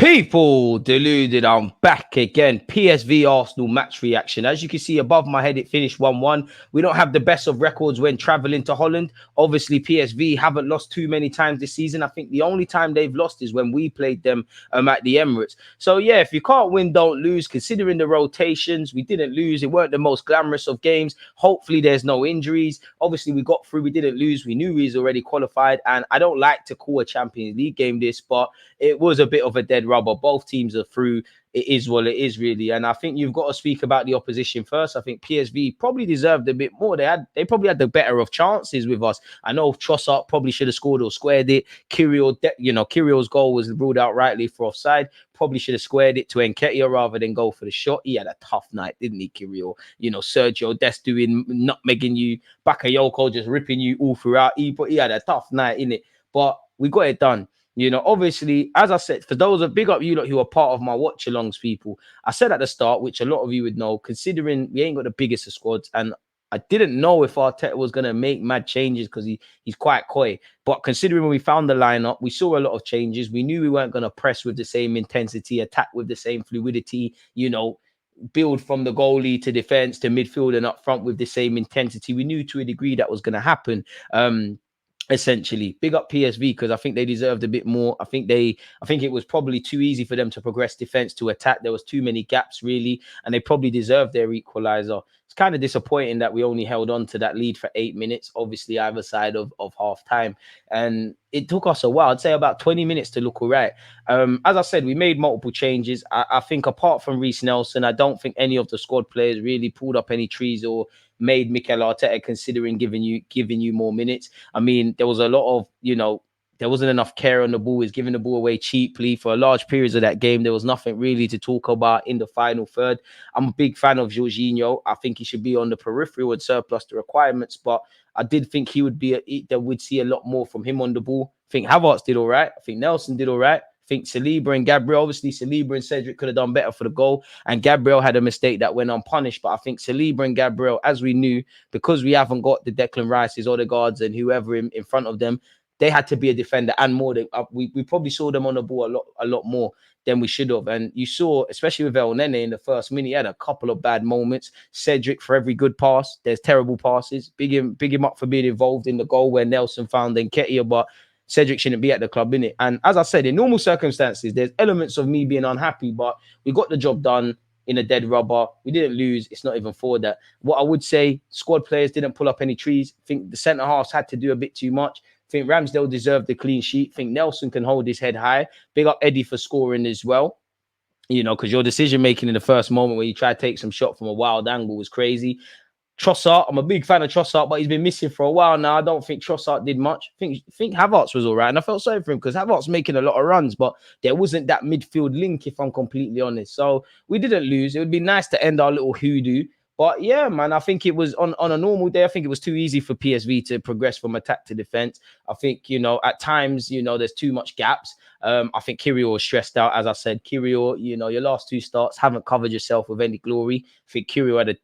People, deluded, I'm back again. PSV Arsenal match reaction. As you can see above my head, it finished 1-1. We don't have the best of records when traveling to Holland. Obviously, PSV haven't lost too many times this season. I think the only time they've lost is when we played them at the Emirates. So, yeah, if you can't win, don't lose. Considering the rotations, we didn't lose. It weren't the most glamorous of games. Hopefully, there's no injuries. Obviously, we got through. We didn't lose. We knew we was already qualified. And I don't like to call a Champions League game this, but it was a bit of a dead rubber. Both teams are through. It is what it is, really. And I think you've got to speak about the opposition first. I think PSV probably deserved a bit more. They probably had the better of chances with us. I know Trossard probably should have scored or squared it. Kiwior's goal was ruled out rightly for offside. Probably should have squared it to Nketiah rather than go for the shot. He had a tough night, didn't he, Kiwior? Sergio Dest doing nutmegging you, Bakayoko just ripping you all throughout. He had a tough night, innit? But we got it done. Obviously, as I said, for those of big up you lot who are part of my watch alongs, people, I said at the start, which a lot of you would know, considering we ain't got the biggest of squads, and I didn't know if Arteta was going to make mad changes because he's quite coy. But considering when we found the lineup, we saw a lot of changes. We knew we weren't going to press with the same intensity, attack with the same fluidity, build from the goalie to defense to midfield and up front with the same intensity. We knew to a degree that was going to happen. Essentially, big up PSV because I think they deserved a bit more. I think it was probably too easy for them to progress defense to attack. There was too many gaps really, and they probably deserved their equalizer. It's kind of disappointing that we only held on to that lead for 8 minutes, obviously either side of half time, and it took us a while. I'd say about 20 minutes to look all right. As I said, we made multiple changes. I think apart from Reiss Nelson, I don't think any of the squad players really pulled up any trees or made Mikel Arteta considering giving you more minutes. I mean, there was a lot of, there wasn't enough care on the ball. He's giving the ball away cheaply for a large periods of that game. There was nothing really to talk about in the final third. I'm a big fan of Jorginho. I think he should be on the peripheral and surplus the requirements, but I did think we'd see a lot more from him on the ball. I think Havertz did all right. I think Nelson did all right. I think Saliba and Gabriel, obviously Saliba and Cedric could have done better for the goal, and Gabriel had a mistake that went unpunished. But I think Saliba and Gabriel, as we knew, because we haven't got the Declan Rices, Odegaards and whoever in front of them, they had to be a defender and more. We probably saw them on the ball a lot more than we should have. And you saw, especially with El Nene in the first minute, he had a couple of bad moments. Cedric, for every good pass, there's terrible passes. Big him up for being involved in the goal where Nelson found Nketiah, but Cedric shouldn't be at the club, innit? And as I said, in normal circumstances, there's elements of me being unhappy, but we got the job done in a dead rubber. We didn't lose. It's not even for that. What I would say, squad players didn't pull up any trees. I think the centre-halves had to do a bit too much. I think Ramsdale deserved the clean sheet. I think Nelson can hold his head high. Big up Eddie for scoring as well. Because your decision-making in the first moment where you try to take some shot from a wild angle was crazy. Trossard, I'm a big fan of Trossard, but he's been missing for a while now. I don't think Trossard did much. I think Havertz was all right, and I felt sorry for him because Havertz making a lot of runs, but there wasn't that midfield link, if I'm completely honest. So we didn't lose. It would be nice to end our little hoodoo. But yeah, man, I think it was on a normal day. I think it was too easy for PSV to progress from attack to defense. I think, at times, there's too much gaps. I think Kiwior was stressed out. As I said, Kiwior, your last two starts haven't covered yourself with any glory. I think Kiwior had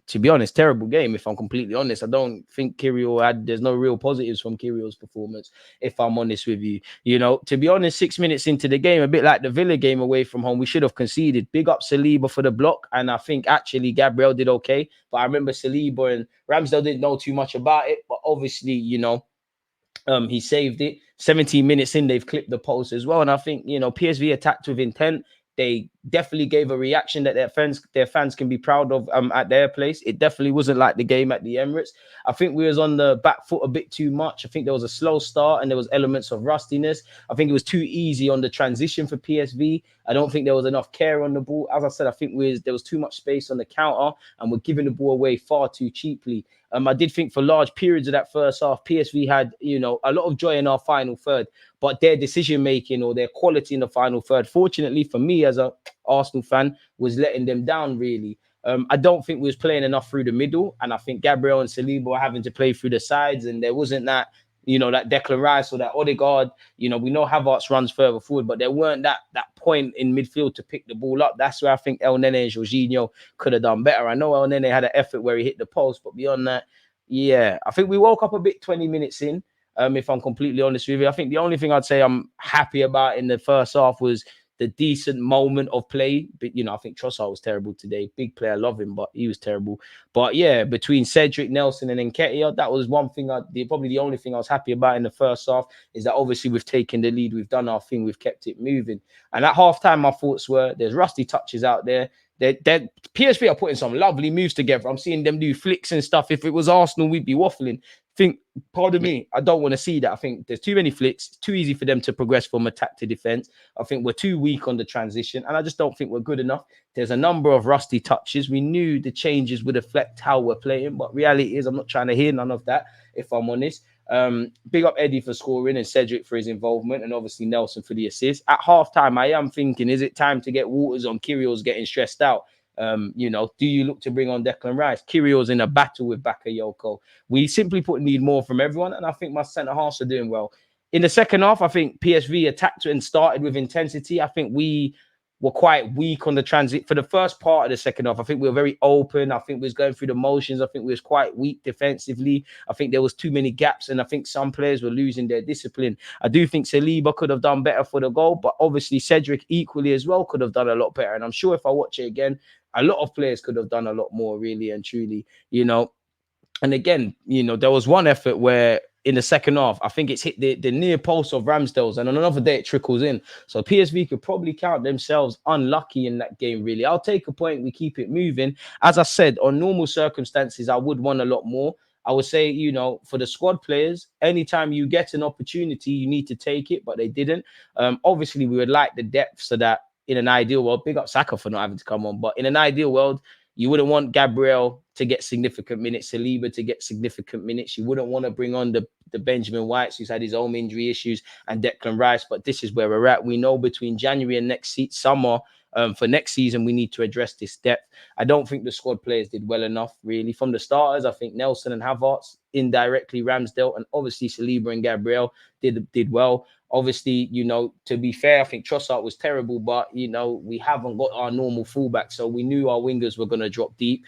to be honest, terrible game. If I'm completely honest, I don't think there's no real positives from Kirior's performance, if I'm honest with you. To be honest, 6 minutes into the game, a bit like the Villa game away from home, we should have conceded. Big up Saliba for the block, and I think actually Gabriel did okay. But I remember Saliba and Ramsdale didn't know too much about it, but obviously, he saved it. 17 minutes in, they've clipped the post as well. And I think, PSV attacked with intent. They definitely gave a reaction that their fans can be proud of at their place. It definitely wasn't like the game at the Emirates. I think we was on the back foot a bit too much. I think there was a slow start and there was elements of rustiness. I think it was too easy on the transition for PSV. I don't think there was enough care on the ball. As I said, I think there was too much space on the counter and we're giving the ball away far too cheaply. I did think for large periods of that first half, PSV had, a lot of joy in our final third, but their decision-making or their quality in the final third, fortunately for me as a Arsenal fan, was letting them down, really. I don't think we was playing enough through the middle, and I think Gabriel and Saliba were having to play through the sides, and there wasn't that, that Declan Rice or that Odegaard. We know Havertz runs further forward, but there weren't that point in midfield to pick the ball up. That's where I think El Nene and Jorginho could have done better. I know El Nene had an effort where he hit the post, but beyond that, yeah, I think we woke up a bit 20 minutes in. If I'm completely honest with you, I think the only thing I'd say I'm happy about in the first half was the decent moment of play. But I think Trossard was terrible today. Big player, love him, but he was terrible. But yeah, between Cedric, Nelson, and Nketiah, that was one thing. Probably the only thing I was happy about in the first half is that obviously we've taken the lead, we've done our thing, we've kept it moving. And at halftime, my thoughts were there's rusty touches out there. PSV are putting some lovely moves together. I'm seeing them do flicks and stuff. If it was Arsenal, we'd be waffling. Pardon me, I don't want to see that. I think there's too many flicks. It's too easy for them to progress from attack to defense. I think we're too weak on the transition, and I just don't think we're good enough. There's a number of rusty touches. We knew the changes would affect how we're playing, but reality is I'm not trying to hear none of that, if I'm honest. Big up Eddie for scoring and Cedric for his involvement, and obviously Nelson for the assist. At halftime, I am thinking, is it time to get Waters on? Kiwior's getting stressed out. Do you look to bring on Declan Rice? Kiwior's in a battle with Bakayoko. We simply need more from everyone, and I think my centre halves are doing well. In the second half, I think PSV attacked and started with intensity. I think we were quite weak on the transit for the first part of the second half. I think we were very open. I think we was going through the motions. I think we was quite weak defensively. I think there was too many gaps, and I think some players were losing their discipline. I do think Saliba could have done better for the goal, but obviously Cedric equally as well could have done a lot better. And I'm sure if I watch it again, a lot of players could have done a lot more, really and truly, And again, there was one effort where in the second half, I think it's hit the near post of Ramsdale's, and on another day it trickles in. So PSV could probably count themselves unlucky in that game, really. I'll take a point. We keep it moving. As I said, on normal circumstances, I would want a lot more. I would say, for the squad players, anytime you get an opportunity, you need to take it, but they didn't. Obviously, we would like the depth so that in an ideal world, big up Saka for not having to come on, but in an ideal world, you wouldn't want Gabriel to get significant minutes, Saliba to get significant minutes. You wouldn't want to bring on the Benjamin Whites, who's had his own injury issues, and Declan Rice. But this is where we're at. We know between January and summer, for next season, we need to address this depth. I don't think the squad players did well enough, really. From the starters, I think Nelson and Havertz, indirectly Ramsdale, and obviously Saliba and Gabriel did well. Obviously, to be fair, I think Trossard was terrible, but, we haven't got our normal fullback. So we knew our wingers were going to drop deep.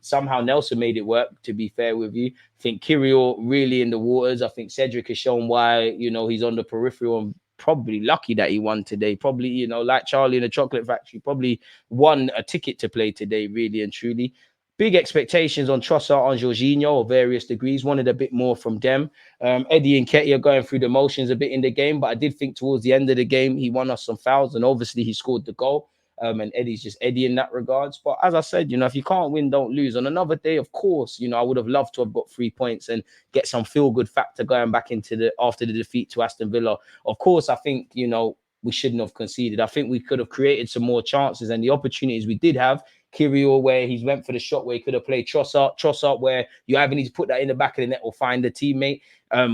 Somehow Nelson made it work, to be fair with you. I think Kiwior really in the waters. I think Cedric has shown why, he's on the peripheral and probably lucky that he won today. Probably, like Charlie in the Chocolate Factory, probably won a ticket to play today, really and truly. Big expectations on Trossard, on Jorginho, of various degrees. Wanted a bit more from them. Eddie and Nketiah going through the motions a bit in the game, but I did think towards the end of the game, he won us some fouls, and obviously he scored the goal. And Eddie's just Eddie in that regards. But as I said, if you can't win, don't lose. On another day, of course, I would have loved to have got 3 points and get some feel-good factor going back into after the defeat to Aston Villa. Of course, I think, we shouldn't have conceded. I think we could have created some more chances, and the opportunities we did have. Kiwior, where he's went for the shot where he could have played Trossard, where you either need to put that in the back of the net or find a teammate.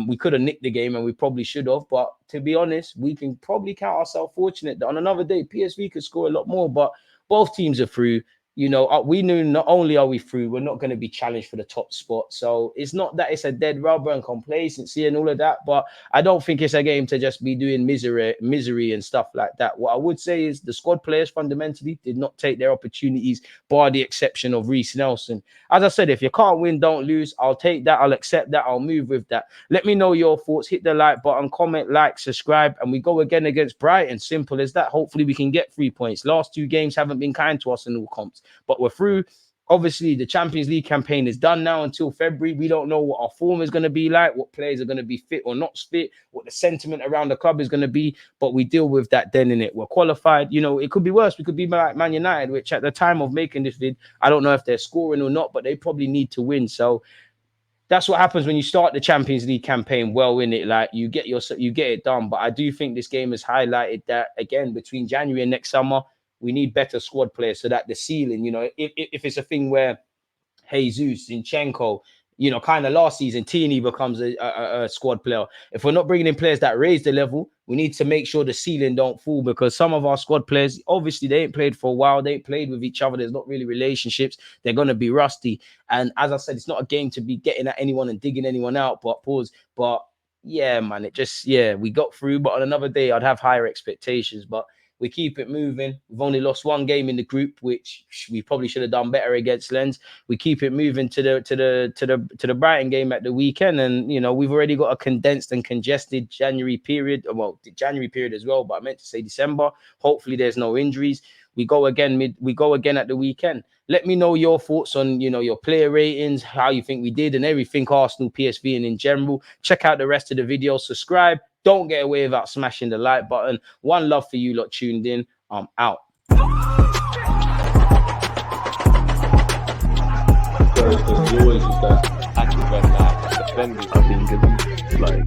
We could have nicked the game, and we probably should have. But to be honest, we can probably count ourselves fortunate that on another day, PSV could score a lot more. But both teams are through. We knew not only are we through, we're not going to be challenged for the top spot. So it's not that it's a dead rubber and complacency and all of that, but I don't think it's a game to just be doing misery and stuff like that. What I would say is the squad players fundamentally did not take their opportunities, bar the exception of Reiss Nelson. As I said, if you can't win, don't lose. I'll take that. I'll accept that. I'll move with that. Let me know your thoughts. Hit the like button, comment, like, subscribe, and we go again against Brighton. Simple as that. Hopefully we can get 3 points. Last 2 games haven't been kind to us in all comps, but we're through. Obviously, the Champions League campaign is done now until February. We don't know what our form is going to be like, what players are going to be fit or not fit, what the sentiment around the club is going to be, but we deal with that then in it. We're qualified. It could be worse. We could be like Man United, which at the time of making this vid, I don't know if they're scoring or not, but they probably need to win. So that's what happens when you start the Champions League campaign well in it. Like you get it done. But I do think this game has highlighted that again between January and next summer, we need better squad players so that the ceiling, if it's a thing where Jesus, Zinchenko, kind of last season, Tini becomes a squad player. If we're not bringing in players that raise the level, we need to make sure the ceiling don't fall, because some of our squad players, obviously, they ain't played for a while. They ain't played with each other. There's not really relationships. They're going to be rusty. And as I said, it's not a game to be getting at anyone and digging anyone out, but yeah, man, we got through. But on another day, I'd have higher expectations. But We keep it moving. We've only lost one game in the group, which we probably should have done better against Lens. We keep it moving to the Brighton game at the weekend, and you know we've already got a condensed and congested January period. Well, the January period as well, but I meant to say December. Hopefully, there's no injuries. We go again at the weekend. Let me know your thoughts on, you know, your player ratings, how you think we did, and everything Arsenal, PSV, and in general. Check out the rest of the video. Subscribe. Don't get away without smashing the like button. One love for you lot tuned in. I'm out. Because you always use that active red flag defending. I think it's like